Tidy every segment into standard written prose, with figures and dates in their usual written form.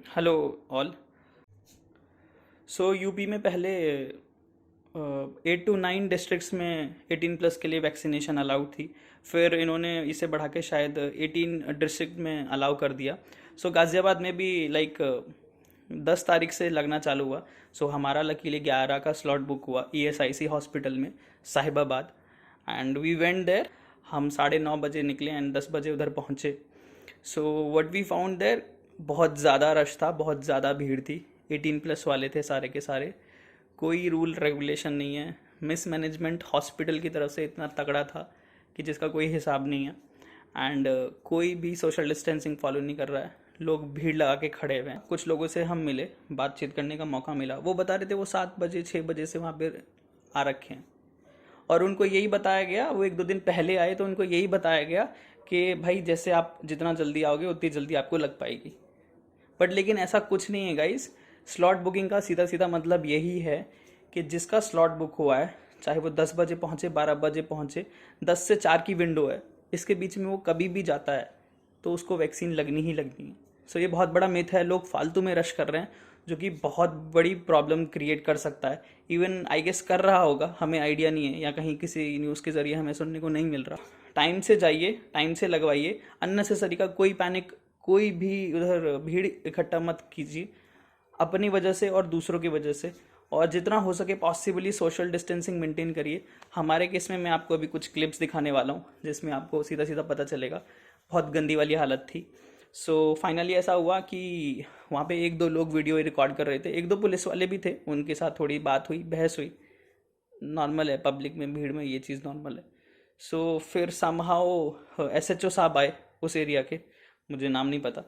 Hello all. सो UP में पहले 8 to 9 districts में 18+ के लिए वैक्सीनेशन अलाउड थी। फिर इन्होंने इसे बढ़ा के शायद 18 डिस्ट्रिक्ट में अलाउ कर दिया। सो गाज़ियाबाद में भी लाइक 10 तारीख से लगना चालू हुआ। सो हमारा लकीली 11 का स्लॉट बुक हुआ ESIC हॉस्पिटल में, Sahibabad. And we went there. हम 9:30 बजे निकले एंड 10 बजे उधर पहुँचे। So what we found there, बहुत ज़्यादा रश था, बहुत ज़्यादा भीड़ थी। 18+ वाले थे सारे के सारे। कोई रूल रेगुलेशन नहीं है। मिस मैनेजमेंट हॉस्पिटल की तरफ से इतना तगड़ा था कि जिसका कोई हिसाब नहीं है। एंड कोई भी सोशल डिस्टेंसिंग फॉलो नहीं कर रहा है। लोग भीड़ लगा के खड़े हुए हैं। कुछ लोगों से हम मिले, बातचीत करने का मौका मिला। वो बता रहे थे वो 7 बजे 6 बजे से वहाँ पे आ रखे हैं। और उनको यही बताया गया, वो 1-2 दिन पहले आए तो उनको यही बताया गया कि भाई जैसे आप जितना जल्दी आओगे उतनी जल्दी आपको लग पाएगी। बट लेकिन ऐसा कुछ नहीं है गाइस। स्लॉट बुकिंग का सीधा सीधा मतलब यही है कि जिसका स्लॉट बुक हुआ है, चाहे वो 10 बजे पहुंचे, 12 बजे पहुंचे, 10 से 4 की विंडो है, इसके बीच में वो कभी भी जाता है तो उसको वैक्सीन लगनी ही लगनी है। सो ये बहुत बड़ा मिथ है। लोग फालतू में रश कर रहे हैं जो कि बहुत बड़ी प्रॉब्लम क्रिएट कर सकता है। इवन आई गेस कर रहा होगा, हमें आइडिया नहीं है, या कहीं किसी न्यूज़ के ज़रिए हमें सुनने को नहीं मिल रहा। टाइम से जाइए, टाइम से लगवाइए। अननेसेसरी का कोई पैनिक, कोई भी उधर भीड़ इकट्ठा मत कीजिए अपनी वजह से और दूसरों की वजह से। और जितना हो सके पॉसिबली सोशल डिस्टेंसिंग मेंटेन करिए। हमारे केस में मैं आपको अभी कुछ क्लिप्स दिखाने वाला हूँ जिसमें आपको सीधा सीधा पता चलेगा। बहुत गंदी वाली हालत थी। सो फाइनली ऐसा हुआ कि वहाँ पे 1-2 लोग वीडियो रिकॉर्ड कर रहे थे। 1-2 पुलिस वाले भी थे, उनके साथ थोड़ी बात हुई, बहस हुई। नॉर्मल है, पब्लिक में भीड़ में ये चीज़ नॉर्मल है। सो फिर समहाउ SHO साहब आए उस एरिया के, मुझे नाम नहीं पता।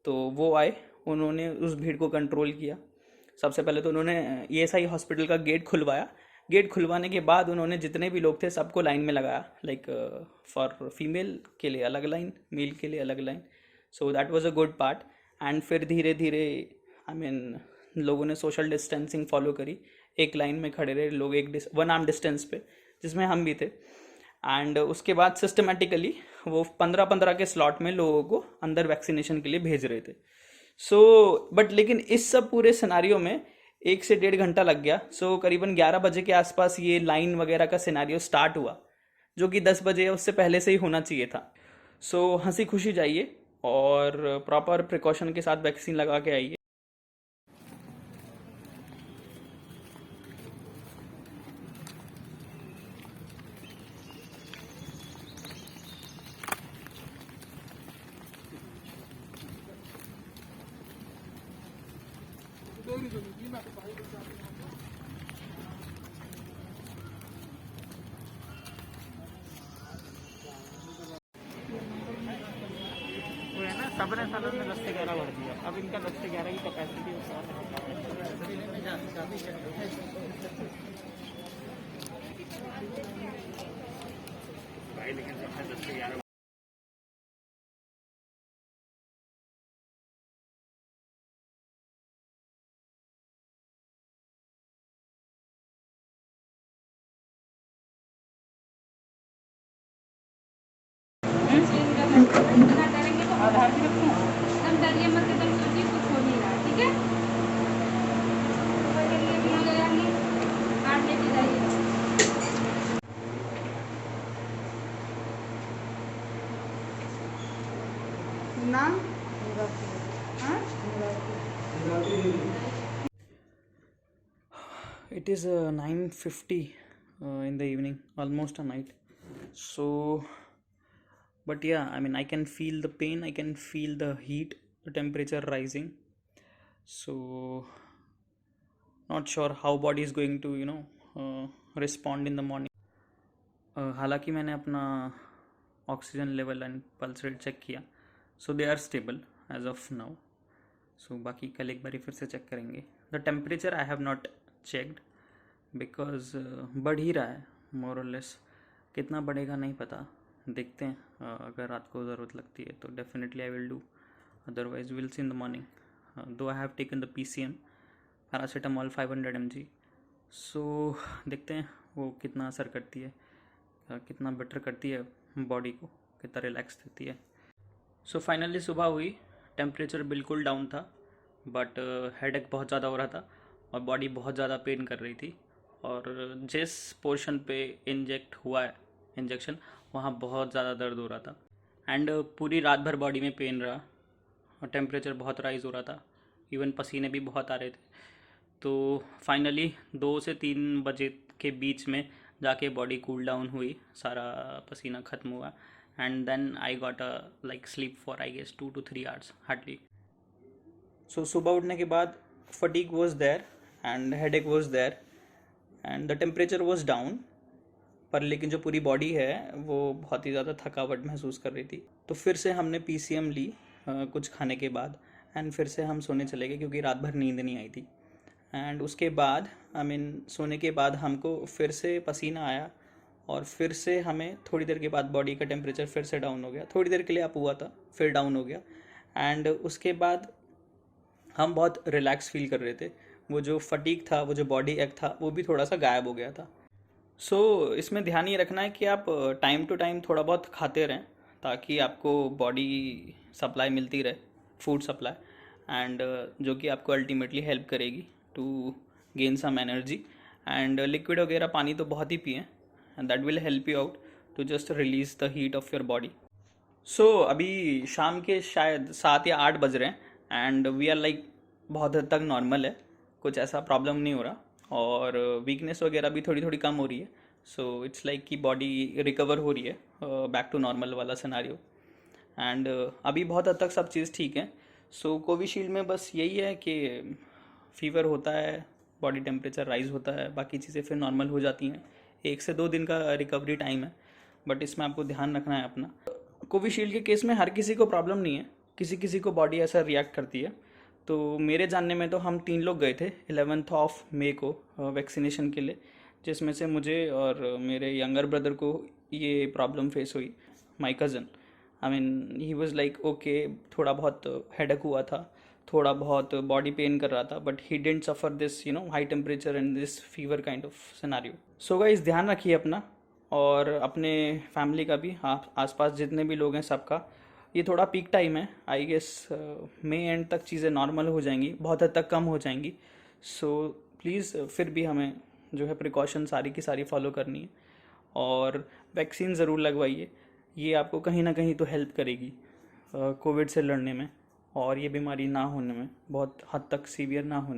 तो वो आए, उन्होंने उस भीड़ को कंट्रोल किया। सबसे पहले तो उन्होंने ESI हॉस्पिटल का गेट खुलवाया। गेट खुलवाने के बाद उन्होंने जितने भी लोग थे सबको लाइन में लगाया। लाइक फॉर फीमेल के लिए अलग लाइन, मेल के लिए अलग line. So that was a good part. And फिर धीरे धीरे आई मीन लोगों ने सोशल डिस्टेंसिंग फॉलो करी। एक लाइन में खड़े रहे लोग, एक 1 आर्म डिस्टेंस पे, जिसमें हम भी थे। एंड उसके बाद सिस्टमेटिकली वो 15-15 के स्लॉट में लोगों को अंदर वैक्सीनेशन के लिए भेज रहे थे। बट लेकिन इस सब पूरे सिनारियो में 1 से 1.5 घंटा लग गया। करीबन 11 बजे के आसपास ये लाइन वगैरह का सिनारियो स्टार्ट हुआ, जो कि 10 बजे उससे पहले से ही होना चाहिए था। हंसी खुशी जाइए और प्रॉपर प्रिकॉशन के साथ वैक्सीन लगा के आइए। वो है ना, सबने सालों में 10 से 11 भर दिया। अब इनका 10 से 11 की कैपेसिटी भाई, लेकिन सबने 10 से 11। इतना करेंगे तो आधार भी रखूं। एकदम डरिए मत, एकदम सोचिए कुछ हो नहीं रहा, ठीक है। सुबह के लिए भी हो जाएंगे, कार्ड लेके जाइए। नाम हाँ? It is 9:50 in the evening, almost a night. So but yeah, I mean, I can feel the pain, I can feel the heat, the temperature rising. So not sure how body is going to respond in the morning. हालांकि मैंने अपना oxygen level and pulse rate check किया। So they are stable as of now. So बाकी कल एक बार फिर से चेक करेंगे। The temperature I have not checked because बढ़ ही रहा है मोर और लेस। कितना बढ़ेगा नहीं पता, देखते हैं। अगर रात को ज़रूरत लगती है तो definitely I will do, otherwise will see in the morning. Though I have taken the PCM paracetamol 500 mg। So देखते हैं वो कितना असर करती है, कितना बेटर करती है बॉडी को, कितना रिलैक्स देती है। सो फाइनली सुबह हुई, टेम्परेचर बिल्कुल डाउन था। बट हेडेक बहुत ज़्यादा हो रहा था और बॉडी बहुत ज़्यादा पेन कर रही थी। और जिस पोर्शन पे इंजेक्ट हुआ है इंजेक्शन, वहाँ बहुत ज़्यादा दर्द हो रहा था। एंड पूरी रात भर बॉडी में पेन रहा और टेम्परेचर बहुत राइज़ हो रहा था, इवन पसीने भी बहुत आ रहे थे। तो फाइनली 2 से 3 बजे के बीच में जाके बॉडी कूल डाउन हुई, सारा पसीना ख़त्म हुआ। And then I got a like sleep for I guess 2 to 3 hours hardly. So सुबह उठने के बाद fatigue was there and headache was there and the temperature was down, पर लेकिन जो पूरी बॉडी है वो बहुत ही ज़्यादा थकावट महसूस कर रही थी। तो फिर से हमने पीसीएम ली कुछ खाने के बाद, एंड फिर से हम सोने चले गए क्योंकि रात भर नींद नहीं आई थी। एंड उसके बाद सोने के बाद हमको फिर से पसीना आया और फिर से हमें थोड़ी देर के बाद बॉडी का टेम्परेचर फिर से डाउन हो गया। थोड़ी देर के लिए अप हुआ था, फिर डाउन हो गया। एंड उसके बाद हम बहुत रिलैक्स फील कर रहे थे। वो जो फटीग था, वो जो बॉडी एक था, वो भी थोड़ा सा गायब हो गया था। इसमें ध्यान ये रखना है कि आप टाइम टू टाइम थोड़ा बहुत खाते रहें ताकि आपको बॉडी सप्लाई मिलती रहे, फूड सप्लाई, एंड जो कि आपको अल्टीमेटली हेल्प करेगी to gain some energy. And liquid वगैरह पानी तो बहुत ही पिएं, and that will help you out to just release the heat of your body. अभी शाम के शायद 7 या 8 बज रहे हैं एंड वी आर लाइक बहुत हद तक नॉर्मल है, कुछ ऐसा प्रॉब्लम नहीं हो रहा और वीकनेस वगैरह भी थोड़ी थोड़ी कम हो रही है। इट्स लाइक कि बॉडी रिकवर हो रही है बैक टू नॉर्मल वाला सिनारियो। एंड अभी बहुत हद तक सब चीज़ ठीक है। कोविशील्ड में बस यही है कि फीवर होता है, बॉडी टेम्परेचर राइज होता है, बाकी चीज़ें फिर नॉर्मल हो जाती हैं। 1 से 2 दिन का रिकवरी टाइम है, बट इसमें आपको ध्यान रखना है अपना। कोविशील्ड के केस में हर किसी को प्रॉब्लम नहीं है, किसी किसी को बॉडी ऐसा रिएक्ट करती है। तो मेरे जानने में तो हम 3 लोग गए थे 11 मई को वैक्सीनेशन के लिए, जिसमें से मुझे और मेरे यंगर ब्रदर को ये प्रॉब्लम फेस हुई। My cousin, he was like okay, थोड़ा बहुत हेडेक हुआ था, थोड़ा बहुत बॉडी पेन कर रहा था, but he didn't suffer this high temperature and this fever kind of scenario. So guys, ध्यान रखिए अपना और अपने फैमिली का भी, हाँ, आसपास जितने भी लोग हैं सबका। ये थोड़ा पीक टाइम है, आई गेस मई एंड तक चीज़ें नॉर्मल हो जाएंगी, बहुत हद तक कम हो जाएंगी। प्लीज़ फिर भी हमें जो है प्रिकॉशन सारी की सारी फॉलो करनी है और वैक्सीन ज़रूर लगवाइए। ये आपको कहीं ना कहीं तो हेल्प करेगी कोविड से लड़ने में और ये बीमारी ना होने में, बहुत हद तक सीवियर ना होने।